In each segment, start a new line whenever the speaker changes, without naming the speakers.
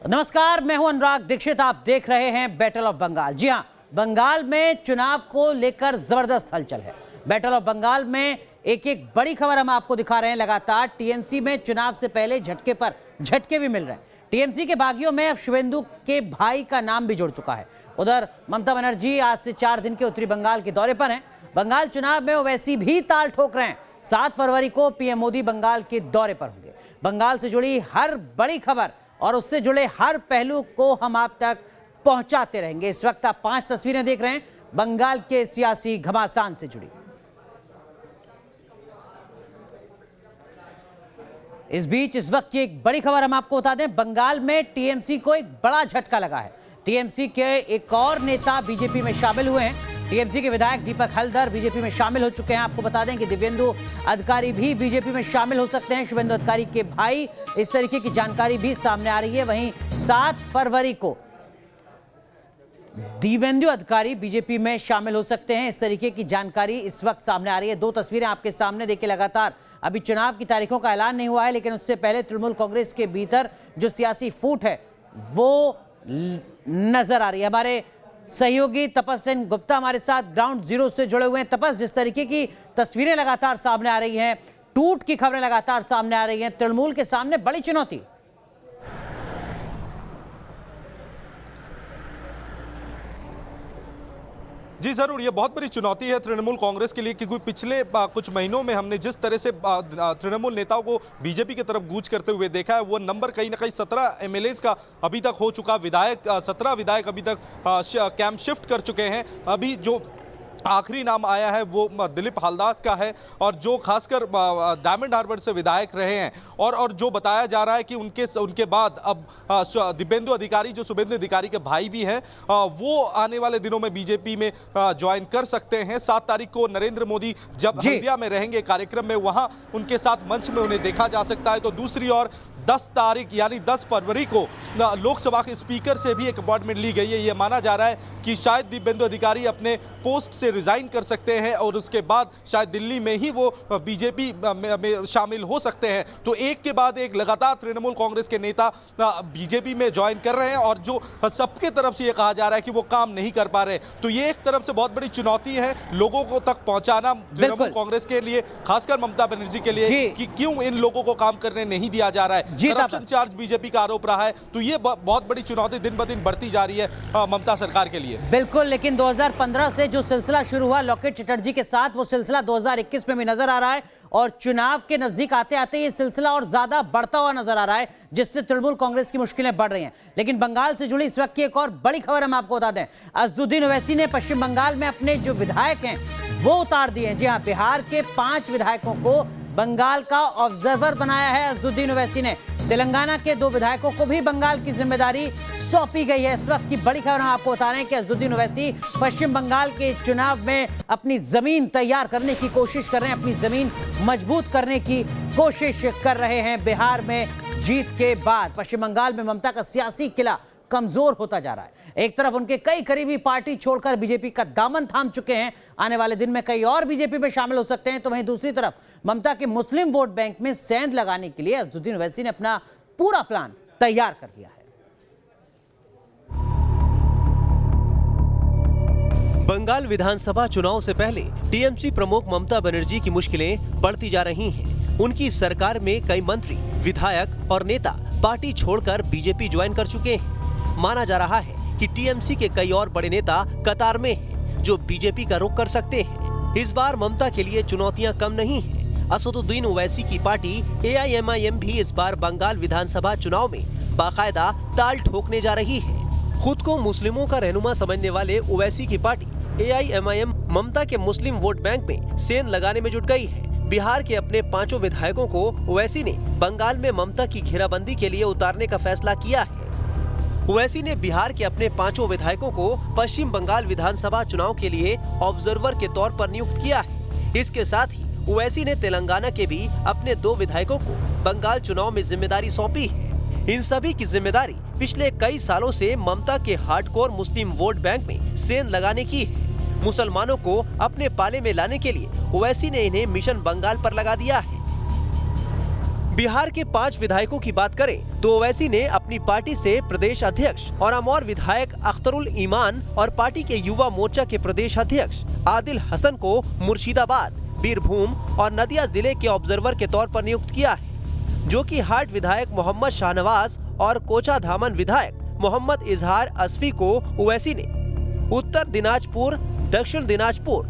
नमस्कार, मैं हूं अनुराग दीक्षित। आप देख रहे हैं बैटल ऑफ बंगाल। जी हां, बंगाल में चुनाव को लेकर जबरदस्त हलचल है। बैटल ऑफ बंगाल में एक एक बड़ी खबर हम आपको दिखा रहे हैं। लगातार टीएमसी में चुनाव से पहले झटके पर झटके भी मिल रहे हैं। टीएमसी के बागियों में अब शुभेंदु के भाई का नाम भी जुड़ चुका है। उधर ममता बनर्जी आज से 4 दिन के उत्तरी बंगाल के दौरे पर हैं। बंगाल चुनाव में ओवैसी भी ताल ठोक रहे हैं। 7 फरवरी को पीएम मोदी बंगाल के दौरे पर होंगे। बंगाल से जुड़ी हर बड़ी खबर और उससे जुड़े हर पहलू को हम आप तक पहुंचाते रहेंगे। इस वक्त आप 5 तस्वीरें देख रहे हैं बंगाल के सियासी घमासान से जुड़ी। इस बीच इस वक्त की एक बड़ी खबर हम आपको बता दें। बंगाल में टीएमसी को एक बड़ा झटका लगा है। टीएमसी के एक और नेता बीजेपी में शामिल हुए हैं। टीएमसी के विधायक दीपक हल्दर बीजेपी में शामिल हो चुके हैं। आपको बता दें कि दिव्येंदु अधिकारी भी बीजेपी में शामिल हो सकते हैं। शुभेंदु अधिकारी के भाई, इस तरीके की जानकारी भी सामने आ रही है। वहीं 7 फरवरी को दिव्येंदु अधिकारी बीजेपी में शामिल हो सकते हैं। इस तरीके की जानकारी इस वक्त सामने आ रही है। 2 तस्वीरें आपके सामने देखिए। लगातार अभी चुनाव की तारीखों का ऐलान नहीं हुआ है, लेकिन उससे पहले तृणमूल कांग्रेस के भीतर जो सियासी फूट है वो नजर आ रही है। हमारे सहयोगी तपस सेन गुप्ता हमारे साथ ग्राउंड जीरो से जुड़े हुए हैं। तपस, जिस तरीके की तस्वीरें लगातार सामने आ रही हैं, टूट की खबरें लगातार सामने आ रही हैं, तृणमूल के सामने बड़ी चुनौती।
जी जरूर, ये बहुत बड़ी चुनौती है तृणमूल कांग्रेस के लिए, क्योंकि पिछले कुछ महीनों में हमने जिस तरह से तृणमूल नेताओं को बीजेपी की तरफ कूच करते हुए देखा है, वो नंबर कहीं ना कहीं 17 एमएलएज का अभी तक हो चुका। 17 विधायक अभी तक कैंप शिफ्ट कर चुके हैं। अभी जो आखिरी नाम आया है वो दिलीप हल्दार का है, और जो खासकर डायमंड हार्बर से विधायक रहे हैं। और जो बताया जा रहा है कि उनके बाद अब दिव्येंदु अधिकारी, जो शुभेंदु अधिकारी के भाई भी हैं, वो आने वाले दिनों में बीजेपी में ज्वाइन कर सकते हैं। 7 तारीख को नरेंद्र मोदी जब हल्दिया में रहेंगे कार्यक्रम में, वहां उनके साथ मंच में उन्हें देखा जा सकता है। तो दूसरी ओर 10 तारीख यानी 10 फरवरी को लोकसभा के स्पीकर से भी एक अपॉइंटमेंट ली गई है। ये माना जा रहा है कि शायद दिव्येंदु अधिकारी अपने पोस्ट से रिजाइन कर सकते हैं और उसके बाद शायद दिल्ली में ही वो बीजेपी में शामिल हो सकते हैं। तो एक के बाद एक लगातार तृणमूल कांग्रेस के नेता बीजेपी में ज्वाइन कर रहे हैं, और जो सबके तरफ से ये कहा जा रहा है कि वो काम नहीं कर पा रहे। तो ये एक तरफ से बहुत बड़ी चुनौती है लोगों को तक पहुंचाना तृणमूल कांग्रेस के लिए, खासकर ममता बनर्जी के लिए, कि क्यों इन लोगों को काम करने नहीं दिया जा रहा है। करप्शन चार्ज बीजेपी का आरोप रहा है। तो ये बहुत बड़ी चुनौती दिन ब दिन बढ़ती जा रही है ममता सरकार के लिए।
बिल्कुल, लेकिन 2015 से जो सिलसिला शुरू हुआ लॉकेट चटर्जी के साथ, वो सिलसिला 2021 में भी नजर आ रहा है, और चुनाव के नजदीक आते आते ये सिलसिला और ज्यादा बढ़ता हुआ नजर आ रहा है, जिससे तृणमूल कांग्रेस की मुश्किलें बढ़ रही हैं। लेकिन बंगाल से जुड़ी इस वक्त की एक और बड़ी खबर हम आपको बता दें। असदुद्दीन ओवैसी ने पश्चिम बंगाल में अपने जो विधायक हैं वो उतार दिए हैं। जी हां, बिहार के 5 विधायकों को बंगाल का ऑब्जर्वर बनाया है असदुद्दीन ओवैसी ने। तेलंगाना के 2 विधायकों को भी बंगाल की जिम्मेदारी सौंपी गई है। इस वक्त की बड़ी खबर हम आपको बता रहे हैं कि असदुद्दीन ओवैसी पश्चिम बंगाल के चुनाव में अपनी जमीन तैयार करने की कोशिश कर रहे हैं, अपनी जमीन मजबूत करने की कोशिश कर रहे हैं। बिहार में जीत के बाद पश्चिम बंगाल में ममता का सियासी किला कमजोर होता जा रहा है। एक तरफ उनके कई करीबी पार्टी छोड़कर बीजेपी का दामन थाम चुके हैं, आने वाले दिन में कई और बीजेपी में शामिल हो सकते हैं। तो वहीं दूसरी तरफ ममता के मुस्लिम वोट बैंक में सेंध लगाने के लिए असदुद्दीन ओवैसी ने अपना पूरा प्लान तैयार कर लिया है।
बंगाल विधानसभा चुनाव से पहले टीएमसी प्रमुख ममता बनर्जी की मुश्किलें बढ़ती जा रही हैं। उनकी सरकार में कई मंत्री, विधायक और नेता पार्टी छोड़कर बीजेपी ज्वाइन कर चुके हैं। माना जा रहा है कि टीएमसी के कई और बड़े नेता कतार में हैं, जो बीजेपी का रुख कर सकते हैं। इस बार ममता के लिए चुनौतियां कम नहीं हैं। असदुद्दीन ओवैसी की पार्टी एआईएमआईएम भी इस बार बंगाल विधानसभा चुनाव में बाकायदा ताल ठोकने जा रही है। खुद को मुस्लिमों का रहनुमा समझने वाले ओवैसी की पार्टी एआईएमआईएम ममता के मुस्लिम वोट बैंक में सेंध लगाने में जुट गई है। बिहार के अपने 5 विधायकों को ओवैसी ने बंगाल में ममता की घेराबंदी के लिए उतारने का फैसला किया है। ओवैसी ने बिहार के अपने 5 विधायकों को पश्चिम बंगाल विधानसभा चुनाव के लिए ऑब्जर्वर के तौर पर नियुक्त किया है। इसके साथ ही ओवैसी ने तेलंगाना के भी अपने 2 विधायकों को बंगाल चुनाव में जिम्मेदारी सौंपी है। इन सभी की जिम्मेदारी पिछले कई सालों से ममता के हार्डकोर मुस्लिम वोट बैंक में सेंध लगाने की है। मुसलमानों को अपने पाले में लाने के लिए ओवैसी ने इन्हें मिशन बंगाल पर लगा दिया है। बिहार के 5 विधायकों की बात करें तो ओवैसी ने अपनी पार्टी से प्रदेश अध्यक्ष और अमौर विधायक अख्तरुल ईमान और पार्टी के युवा मोर्चा के प्रदेश अध्यक्ष आदिल हसन को मुर्शिदाबाद, बीरभूम और नदिया जिले के ऑब्जर्वर के तौर पर नियुक्त किया है, जो कि हाट विधायक मोहम्मद शाहनवाज और कोचा धामन विधायक मोहम्मद इजहार असफी को ओवैसी ने उत्तर दिनाजपुर, दक्षिण दिनाजपुर,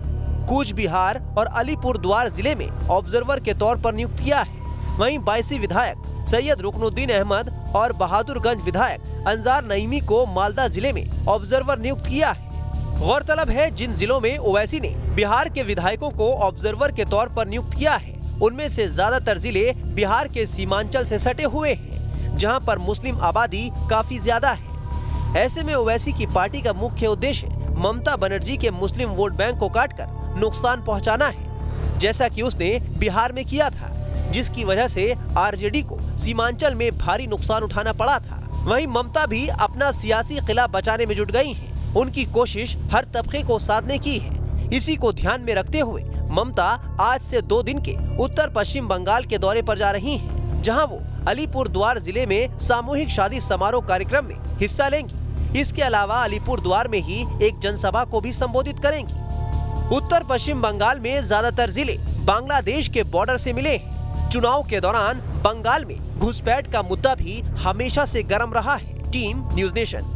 कूच बिहार और अलीपुर द्वार जिले में ऑब्जर्वर के तौर पर नियुक्त किया है। वहीं 22 विधायक सैयद रुकनुद्दीन अहमद और बहादुरगंज विधायक अंजार नईमी को मालदा जिले में ऑब्जर्वर नियुक्त किया है। गौरतलब है जिन जिलों में ओवैसी ने बिहार के विधायकों को ऑब्जर्वर के तौर पर नियुक्त किया है, उनमें से ज्यादातर जिले बिहार के सीमांचल से सटे हुए हैं, जहां पर मुस्लिम आबादी काफी ज्यादा है। ऐसे में ओवैसी की पार्टी का मुख्य उद्देश्य ममता बनर्जी के मुस्लिम वोट बैंक को काटकर नुकसान पहुंचाना है, जैसा कि उसने बिहार में किया था, जिसकी वजह से आरजेडी को सीमांचल में भारी नुकसान उठाना पड़ा था। वहीं ममता भी अपना सियासी किला बचाने में जुट गई हैं। उनकी कोशिश हर तबके को साधने की है। इसी को ध्यान में रखते हुए ममता आज से 2 दिन के उत्तर पश्चिम बंगाल के दौरे पर जा रही हैं, जहां वो अलीपुर द्वार जिले में सामूहिक शादी समारोह कार्यक्रम में हिस्सा लेंगी। इसके अलावा अलीपुर द्वार में ही एक जनसभा को भी संबोधित करेंगी। उत्तर पश्चिम बंगाल में ज्यादातर जिले बांग्लादेश के बॉर्डर से मिले हैं। चुनाव के दौरान बंगाल में घुसपैठ का मुद्दा भी हमेशा से गर्म रहा है। Team news nation.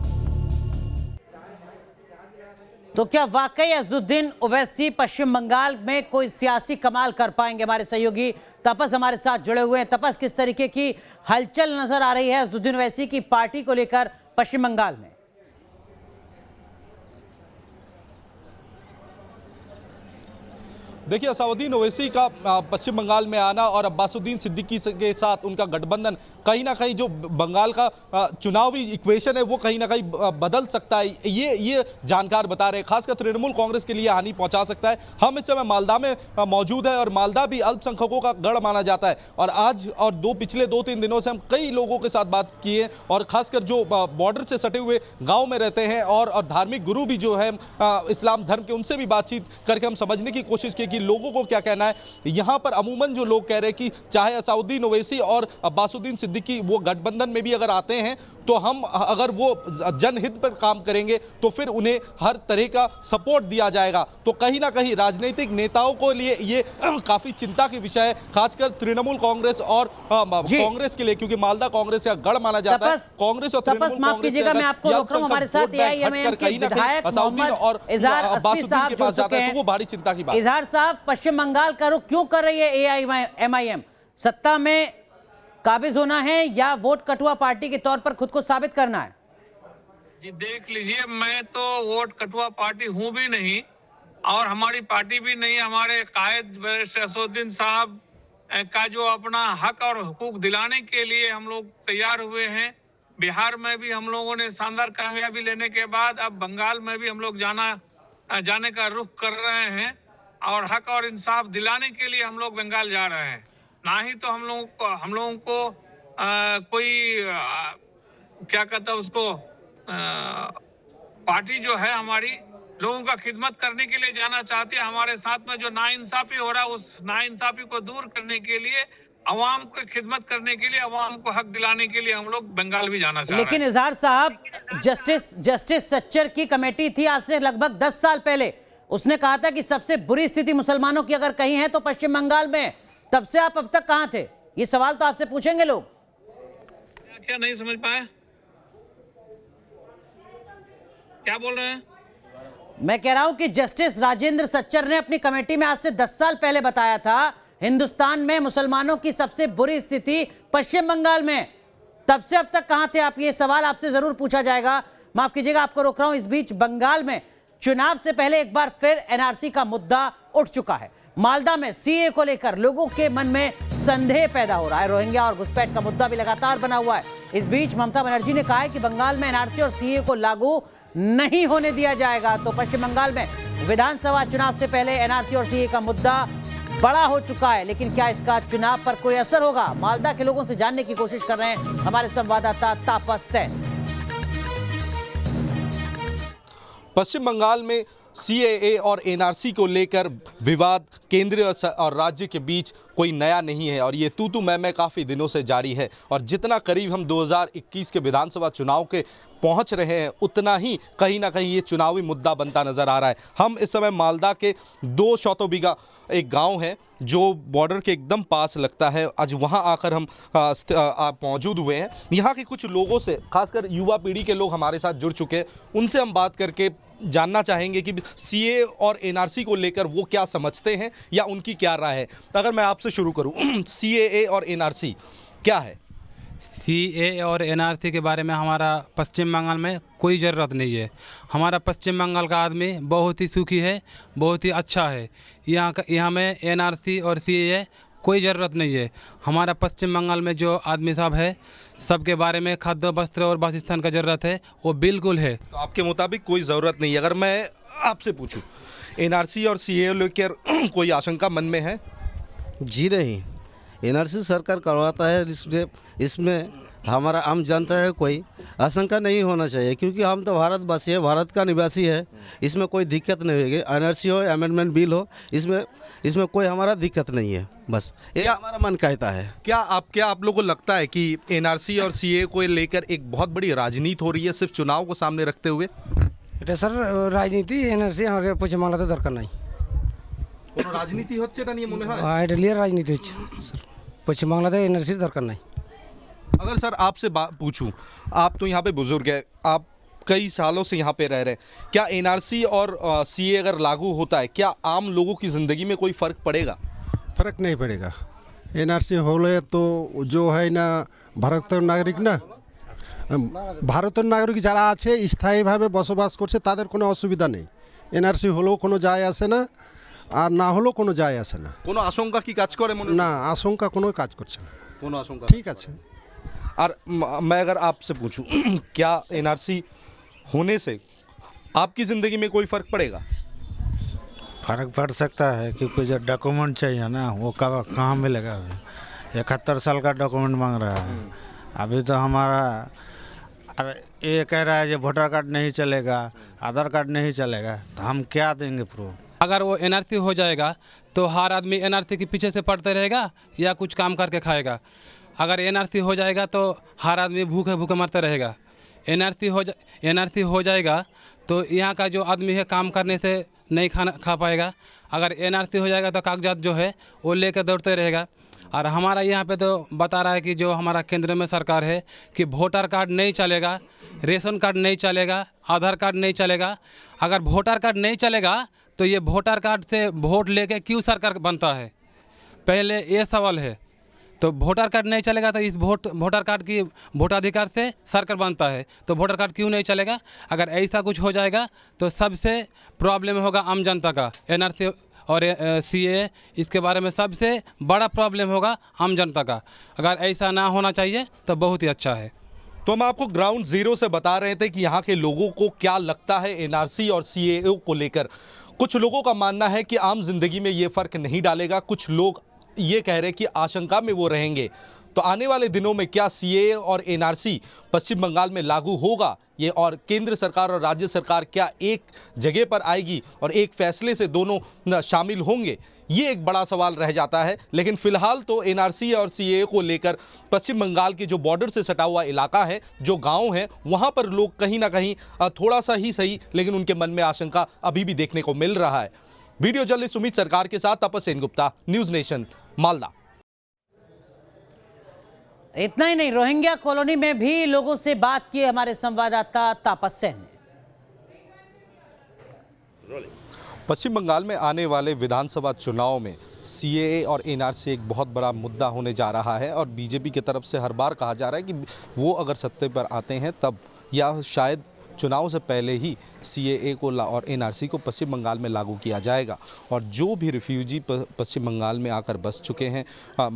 तो क्या वाकई अज़दुद्दीन ओवैसी पश्चिम बंगाल में कोई सियासी कमाल कर पाएंगे? हमारे सहयोगी तपस हमारे साथ जुड़े हुए हैं। तपस, किस तरीके की हलचल नजर आ रही है अज़दुद्दीन ओवैसी की पार्टी को लेकर पश्चिम बंगाल में?
देखिए, असाउद्दीन ओवैसी का पश्चिम बंगाल में आना और अब्बासुद्दीन सिद्दीकी के साथ उनका गठबंधन कहीं ना कहीं जो बंगाल का चुनावी इक्वेशन है वो कहीं ना कहीं बदल सकता है, ये जानकार बता रहे हैं। खासकर तृणमूल कांग्रेस के लिए हानि पहुंचा सकता है। हम इस समय मालदा में मौजूद है और मालदा भी अल्पसंख्यकों का गढ़ माना जाता है। और आज और पिछले 2-3 दिनों से हम कई लोगों के साथ बात किए और खासकर जो बॉर्डर से सटे हुए गाँव में रहते हैं और धार्मिक गुरु भी जो है इस्लाम धर्म के, उनसे भी बातचीत करके हम समझने की कोशिश की कि लोगों को क्या कहना है। यहां पर अमूमन जो लोग कह रहे हैं कि चाहे असाउद्दीन ओवैसी और अब्बासुद्दीन सिद्दीकी वो गठबंधन में भी अगर आते हैं तो हम अगर वो जनहित पर काम करेंगे तो फिर उन्हें हर तरह का सपोर्ट दिया जाएगा। तो कहीं ना कहीं राजनीतिक नेताओं को लिए ये काफी चिंता की विषय है, खासकर तृणमूल कांग्रेस और कांग्रेस के लिए, क्योंकि मालदा कांग्रेस का गढ़ माना जाता है। कांग्रेस और तृणमूल
माफ कीजिएगा, मैं आपको रोक रहा हूं। हमारे साथ एआईएमआईएम के विधायक मोहम्मद इजहार असफी साहब जुड़ चुके हैं।
वो बड़ी चिंता की बात।
इजहार साहब, पश्चिम बंगाल का रुख क्यों कर रही है एआईएमआईएम? सत्ता में काबिज होना है या वोट कटुआ पार्टी के तौर पर खुद को साबित करना है?
जी देख लीजिए, मैं तो वोट कटुआ पार्टी हूं भी नहीं और हमारी पार्टी भी नहीं। हमारे कायद असदुद्दीन साहब का जो अपना हक और हुकूक दिलाने के लिए हम लोग तैयार हुए हैं। बिहार में भी हम लोगों ने शानदार कामयाबी लेने के बाद अब बंगाल में भी हम लोग जाने का रुख कर रहे हैं और हक और इंसाफ दिलाने के लिए हम लोग बंगाल जा रहे हैं। ना ही तो हम लोगों को कोई क्या कहता है उसको पार्टी जो है हमारी लोगों का खिदमत करने के लिए जाना चाहती है। हमारे साथ में जो नाइंसाफी हो रहा है उस नाइंसाफी को दूर करने के लिए, अवाम को खिदमत करने के लिए, अवाम को हक दिलाने के लिए हम लोग बंगाल भी जाना चाह रहे हैं।
लेकिन इजहार साहब, जस्टिस सच्चर की कमेटी थी आज से लगभग 10 साल पहले। उसने कहा था कि सबसे बुरी स्थिति मुसलमानों की अगर कहीं है तो पश्चिम बंगाल में। तब से आप अब तक कहां थे? ये सवाल तो आपसे पूछेंगे लोग।
क्या नहीं समझ पाए? क्या बोल रहे हैं?
मैं कह रहा हूं कि जस्टिस राजेंद्र सच्चर ने अपनी कमेटी में आज से 10 साल पहले बताया था हिंदुस्तान में मुसलमानों की सबसे बुरी स्थिति पश्चिम बंगाल में। तब से अब तक कहां थे आप? ये सवाल आपसे जरूर पूछा जाएगा। माफ कीजिएगा, आपको रोक रहा हूं। इस बीच बंगाल में चुनाव से पहले एक बार फिर एनआरसी का मुद्दा उठ चुका है। मालदा में सीए को लेकर लोगों के मन में संदेह पैदा हो रहा है। रोहिंग्या और घुसपैठ का मुद्दा भी लगातार बना हुआ है। इस बीच ममता बनर्जी ने कहा है कि बंगाल में एनआरसी और सीए को लागू नहीं होने दिया जाएगा। तो पश्चिम बंगाल में विधानसभा चुनाव से पहले एनआरसी और सीए का मुद्दा बड़ा हो चुका है, लेकिन क्या इसका चुनाव पर कोई असर होगा? मालदा के लोगों से जानने की कोशिश कर रहे हैं हमारे संवाददाता तापस सेन।
पश्चिम बंगाल में सीएए और एनआरसी को लेकर विवाद केंद्र और राज्य के बीच कोई नया नहीं है और ये तू मैं काफ़ी दिनों से जारी है। और जितना करीब हम 2021 के विधानसभा चुनाव के पहुंच रहे हैं उतना ही कहीं ना कहीं ये चुनावी मुद्दा बनता नज़र आ रहा है। हम इस समय मालदा के 200 बीघा एक गांव है जो बॉर्डर के एकदम पास लगता है। आज वहां आकर हम मौजूद हुए हैं। यहाँ के कुछ लोगों से, खासकर युवा पीढ़ी के लोग हमारे साथ जुड़ चुके हैं, उनसे हम बात करके जानना चाहेंगे कि सीए और एनआरसी को लेकर वो क्या समझते हैं या उनकी क्या राय है। अगर मैं आपसे शुरू करूं, सीएए और एनआरसी क्या है?
सीए और एनआरसी के बारे में हमारा पश्चिम बंगाल में कोई ज़रूरत नहीं है। हमारा पश्चिम बंगाल का आदमी बहुत ही सुखी है, बहुत ही अच्छा है। यहाँ में एनआरसी और सीए कोई ज़रूरत नहीं है। हमारा पश्चिम बंगाल में जो आदमी सब है, सबके बारे में खाद्य वस्त्र और वासस्थान का ज़रूरत है, वो बिल्कुल है।
तो आपके मुताबिक कोई ज़रूरत नहीं है। अगर मैं आपसे पूछूं, एनआरसी और सीए लेकर कोई आशंका मन में है?
जी नहीं, एनआरसी सरकार करवाता है, इसमें हमारा आम जनता है कोई आशंका नहीं होना चाहिए, क्योंकि हम तो भारतवासी है, भारत का निवासी है। इसमें कोई दिक्कत नहीं होगी। एनआरसी हो, अमेंडमेंट बिल हो, इसमें कोई हमारा दिक्कत नहीं है। बस ये हमारा मन कहता है।
क्या आप लोगों को लगता है कि एनआरसी और सीए को लेकर एक बहुत बड़ी राजनीति हो रही है सिर्फ चुनाव को सामने रखते हुए?
এটা স্যার রাজনীতি এনআরসি আমাদের পশ্চিমবাংলাতে দরকার নাই।
কোনো রাজনীতি হচ্ছে না নিয়ে মনে হয়?
এটা ক্লিয়ার রাজনীতি হচ্ছে স্যার, পশ্চিমবাংলাতে এনআরসি দরকার নাই।
अगर सर आपसे पूछूं, आप तो यहाँ पे बुजुर्ग है, आप कई सालों से यहाँ पे रह रहे हैं, क्या एनआरसी और सीए अगर लागू होता है, क्या आम लोगों की ज़िंदगी में कोई फ़र्क पड़ेगा?
फर्क नहीं पड़ेगा। एनआरसी होले तो जो है ना ভারতের নাগরিক না, ভারতের নাগরিক যারা আছে স্থায়ীভাবে বসবাস করছে তাদের কোনো অসুবিধা নেই। এনআরসি হলেও কোনো যায় আসে না, আর না হলেও কোনো যায় আসে না।
কোনো আশঙ্কা কি কাজ করে মনে?
না, আশঙ্কা কোনো কাজ করছে না।
কোনো আশঙ্কা
ঠিক আছে।
और मैं अगर आपसे पूछूं, क्या एनआरसी होने से आपकी ज़िंदगी में कोई फ़र्क पड़ेगा?
फ़र्क पड़ सकता है, क्योंकि जो डॉक्यूमेंट चाहिए ना वो कहाँ मिलेगा। अभी 71 साल का डॉक्यूमेंट मांग रहा है। अभी तो हमारा ये कह रहा है जो वोटर कार्ड नहीं चलेगा, आधार कार्ड नहीं चलेगा, तो हम क्या देंगे प्रूफ?
अगर वो एनआरसी हो जाएगा तो हर आदमी एनआरसी के पीछे से पड़ते रहेगा या कुछ काम करके खाएगा। अगर एनआरसी हो जाएगा तो हर आदमी भूखे भूखे मरते रहेगा। एनआरसी हो जाएगा तो यहाँ का जो आदमी है काम करने से नहीं खा पाएगा। अगर एनआरसी हो जाएगा तो कागजात जो है वो लेकर दौड़ते रहेगा। और हमारा यहाँ पे तो बता रहा है कि जो हमारा केंद्र में सरकार है कि वोटर कार्ड नहीं चलेगा, रेशन कार्ड नहीं चलेगा, आधार कार्ड नहीं चलेगा। अगर वोटर कार्ड नहीं चलेगा तो ये वोटर कार्ड से वोट लेके क्यों सरकार बनता है? पहले ये सवाल है। तो वोटर कार्ड नहीं चलेगा तो इस वोटर कार्ड की वोटाधिकार से सरकार बनता है, तो वोटर कार्ड क्यों नहीं चलेगा? अगर ऐसा कुछ हो जाएगा तो सबसे प्रॉब्लम होगा आम जनता का। एनआरसी और सीए, इसके बारे में सबसे बड़ा प्रॉब्लम होगा आम जनता का। अगर ऐसा ना होना चाहिए तो बहुत ही अच्छा है।
तो हम आपको ग्राउंड जीरो से बता रहे थे कि यहाँ के लोगों को क्या लगता है एनआरसी और सीएए को लेकर। कुछ लोगों का मानना है कि आम जिंदगी में ये फ़र्क नहीं डालेगा। कुछ लोग ये कह रहे हैं कि आशंका में वो रहेंगे। तो आने वाले दिनों में क्या सीएए और एनआरसी पश्चिम बंगाल में लागू होगा ये, और केंद्र सरकार और राज्य सरकार क्या एक जगह पर आएगी और एक फैसले से दोनों शामिल होंगे, ये एक बड़ा सवाल रह जाता है। लेकिन फिलहाल तो एनआरसी और सीएए को लेकर पश्चिम बंगाल के जो बॉर्डर से सटा हुआ इलाका है, जो गांव है, वहां पर लोग कहीं ना कहीं थोड़ा सा ही सही लेकिन उनके मन में आशंका अभी भी देखने को मिल रहा है। वीडियो जर्नलिस्ट सुमित सरकार के साथ तापस सेन गुप्ता, न्यूज़ नेशन, मालदा।
इतना ही नहीं, रोहिंग्या कॉलोनी में भी लोगों से बात की हमारे संवाददाता तापस सेन ने।
पश्चिम बंगाल में आने वाले विधानसभा चुनाव में सीएए और एनआरसी एक बहुत बड़ा मुद्दा होने जा रहा है और बीजेपी की तरफ से हर बार कहा जा रहा है कि वो अगर सत्ते पर आते हैं तब, या शायद चुनाव से पहले ही सीएए को और एनआरसी को पश्चिम बंगाल में लागू किया जाएगा। और जो भी रिफ्यूजी पश्चिम बंगाल में आकर बस चुके हैं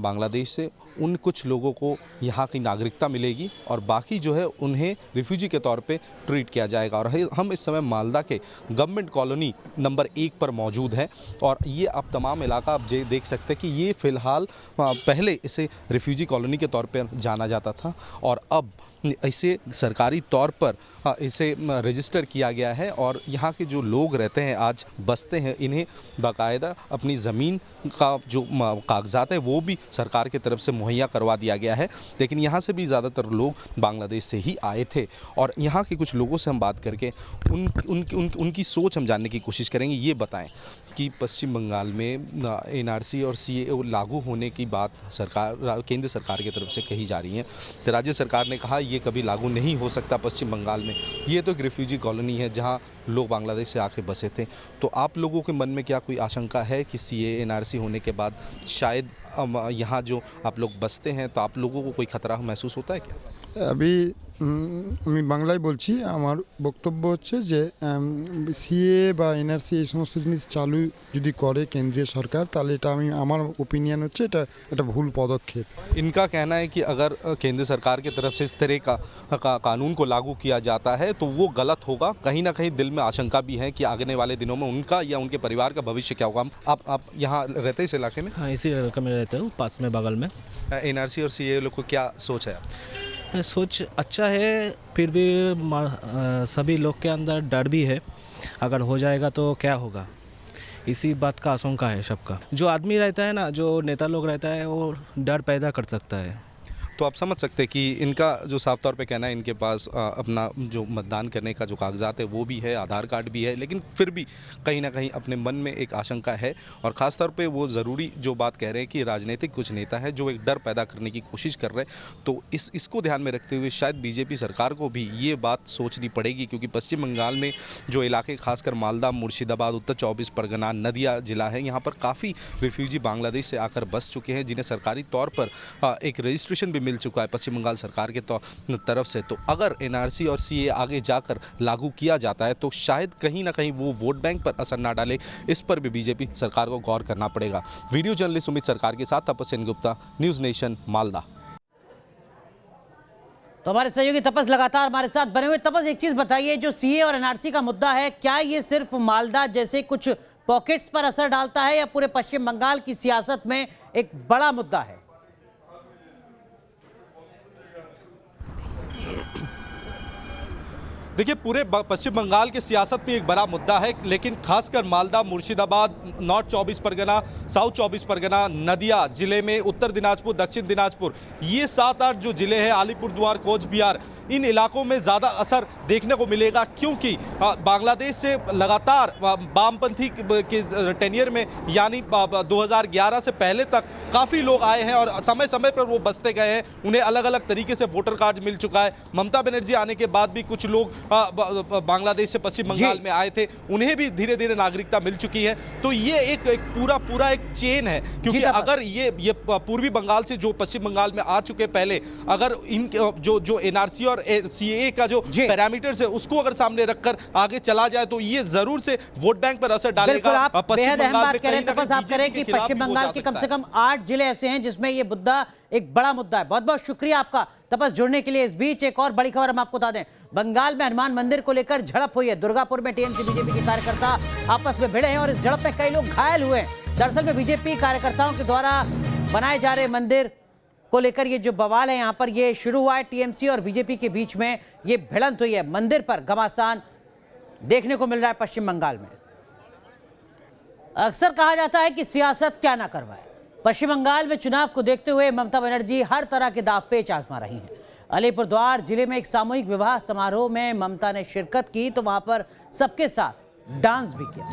बांग्लादेश से, उन कुछ लोगों को यहाँ की नागरिकता मिलेगी और बाकी जो है उन्हें रिफ्यूजी के तौर पे ट्रीट किया जाएगा। और हम इस समय मालदा के गवर्नमेंट कॉलोनी नंबर 1 पर मौजूद हैं और ये अब तमाम इलाका आप देख सकते हैं कि ये फ़िलहाल पहले इसे रिफ्यूजी कॉलोनी के तौर पर जाना जाता था और अब इसे सरकारी तौर पर इसे रजिस्टर किया गया है और यहाँ के जो लोग रहते हैं, आज बसते हैं, इन्हें बाकायदा अपनी ज़मीन का जो कागजात है वो भी सरकार की तरफ से मुहैया करवा दिया गया है। लेकिन यहाँ से भी ज़्यादातर लोग बांग्लादेश से ही आए थे और यहाँ के कुछ लोगों से हम बात करके उनकी सोच हम जानने की कोशिश करेंगे। ये बताएं कि पश्चिम बंगाल में एनआरसी और सीएए लागू होने की बात केंद्र सरकार की तरफ से कही जा रही है, तो राज्य सरकार ने कहा ये कभी लागू नहीं हो सकता पश्चिम बंगाल में। ये तो एक रिफ्यूजी कॉलोनी है जहाँ लोग बांग्लादेश से आके बसे थे। तो आप लोगों के मन में क्या कोई आशंका है कि सीएए एनआरसी होने के बाद शायद यहाँ जो आप लोग बसते हैं तो आप लोगों को कोई खतरा महसूस होता है क्या?
अभी আমি বাংলায় বলছি। আমার বক্তব্য হচ্ছে যে সিএ বা এনআরসি এই সমস্ত জিনিস চালু যদি করে কেন্দ্রীয় সরকার তাহলে এটা আমার ওপিনিয়ন হচ্ছে এটা একটা ভুল পদক্ষেপ।
इनका कहना है कि अगर केंद्र सरकार की तरफ से इस तरह का कानून को लागू किया जाता है तो वो गलत होगा। कहीं ना कहीं दिल में आशंका भी है कि आने वाले दिनों में उनका या उनके परिवार का भविष्य क्या होगा। आप यहाँ रहते हैं इस इलाके में?
हाँ, इसी इलाके में रहता हूँ, पास में बगल में।
एनआरसी और सीएए लोग को क्या सोच है?
सोच अच्छा है, फिर भी सभी लोग के अंदर डर भी है, अगर हो जाएगा तो क्या होगा, इसी बात का आशंका है सबका। जो आदमी रहता है ना, जो नेता लोग रहता है, वो डर पैदा कर सकता है।
तो आप समझ सकते हैं कि इनका जो साफ तौर पे कहना है, इनके पास अपना जो मतदान करने का जो कागजात है वो भी है, आधार कार्ड भी है, लेकिन फिर भी कहीं ना कहीं अपने मन में एक आशंका है। और ख़ास तौर पे वो ज़रूरी जो बात कह रहे हैं कि राजनीतिक कुछ नेता है जो एक डर पैदा करने की कोशिश कर रहे हैं। तो इसको ध्यान में रखते हुए शायद बीजेपी सरकार को भी ये बात सोचनी पड़ेगी, क्योंकि पश्चिम बंगाल में जो इलाके खासकर मालदा, मुर्शिदाबाद, उत्तर 24 परगना, नदिया ज़िला है, यहाँ पर काफ़ी रिफ्यूजी बांग्लादेश से आकर बस चुके हैं, जिन्हें सरकारी तौर पर एक रजिस्ट्रेशन भी मिल चुका है पश्चिम बंगाल सरकार के तरफ से। तो अगर एनआरसी और सीए आगे जाकर लागू किया जाता है तो शायद कहीं ना कहीं वो वोट बैंक पर असर ना डाले, इस पर भी बीजेपी सरकार को गौर करना पड़ेगा। वीडियो जर्नलिस्ट सुमित सरकार के साथ तपस सेन गुप्ता, न्यूज़ नेशन, मालदा।
तो हमारे सहयोगी तपस लगातार हमारे साथ बने हुए। तपस, एक चीज बताइए, जो सीए और एनआरसी का मुद्दा है, क्या ये सिर्फ मालदा जैसे कुछ पॉकेट्स पर असर डालता है या पूरे पश्चिम बंगाल की सियासत में एक बड़ा मुद्दा है?
देखिए, पूरे पश्चिम बंगाल की सियासत में एक बड़ा मुद्दा है, लेकिन खासकर मालदा, मुर्शिदाबाद, नॉर्थ 24 परगना, साउथ 24 परगना, नदिया जिले में, उत्तर दिनाजपुर, दक्षिण दिनाजपुर, ये 7-8 जो जिले हैं, अलीपुरद्वार, कोच बिहार, इन इलाकों में ज़्यादा असर देखने को मिलेगा, क्योंकि बांग्लादेश से लगातार वामपंथी के टेनियर में यानी 2011 से पहले तक काफ़ी लोग आए हैं और समय समय पर वो बसते गए हैं। उन्हें अलग अलग तरीके से वोटर कार्ड मिल चुका है। ममता बनर्जी आने के बाद भी कुछ लोग बांग्लादेश से पश्चिम बंगाल में आए थे, उन्हें भी धीरे धीरे नागरिकता मिल चुकी है। तो ये एक पूरा एक चेन है, क्योंकि अगर ये पूर्वी बंगाल से जो पश्चिम बंगाल में आ चुके पहले, अगर इन जो एनआरसी और सीएए का जो पैरामीटर्स है उसको अगर सामने रखकर आगे चला जाए तो ये जरूर से वोट बैंक पर असर डालेगा।
पश्चिम बंगाल में कि पश्चिम बंगाल के कम से कम 8 जिले ऐसे हैं जिसमें ये मुद्दा एक बड़ा मुद्दा है। बहुत बहुत शुक्रिया आपका तपस जुड़ने के लिए। इस बीच एक और बड़ी खबर हम आपको बता दें, बंगाल में हनुमान मंदिर को लेकर झड़प हुई है। दुर्गापुर में टीएमसी बीजेपी के कार्यकर्ता आपस में भिड़े हैं और इस झड़प में कई लोग घायल हुए हैं। दरअसल में बीजेपी कार्यकर्ताओं के द्वारा बनाए जा रहे मंदिर को लेकर ये जो बवाल है यहाँ पर ये शुरू हुआ है। टीएमसी और बीजेपी के बीच में ये भिड़ंत हुई है। मंदिर पर घमासान देखने को मिल रहा है पश्चिम बंगाल में। अक्सर कहा जाता है कि सियासत क्या ना करवाए। पश्चिम बंगाल में चुनाव को देखते हुए ममता बनर्जी हर तरह के दावपेच आजमा रही हैं। अलीपुरद्वार जिले में एक सामूहिक विवाह समारोह में ममता ने शिरकत की तो वहां पर सबके साथ डांस भी किया।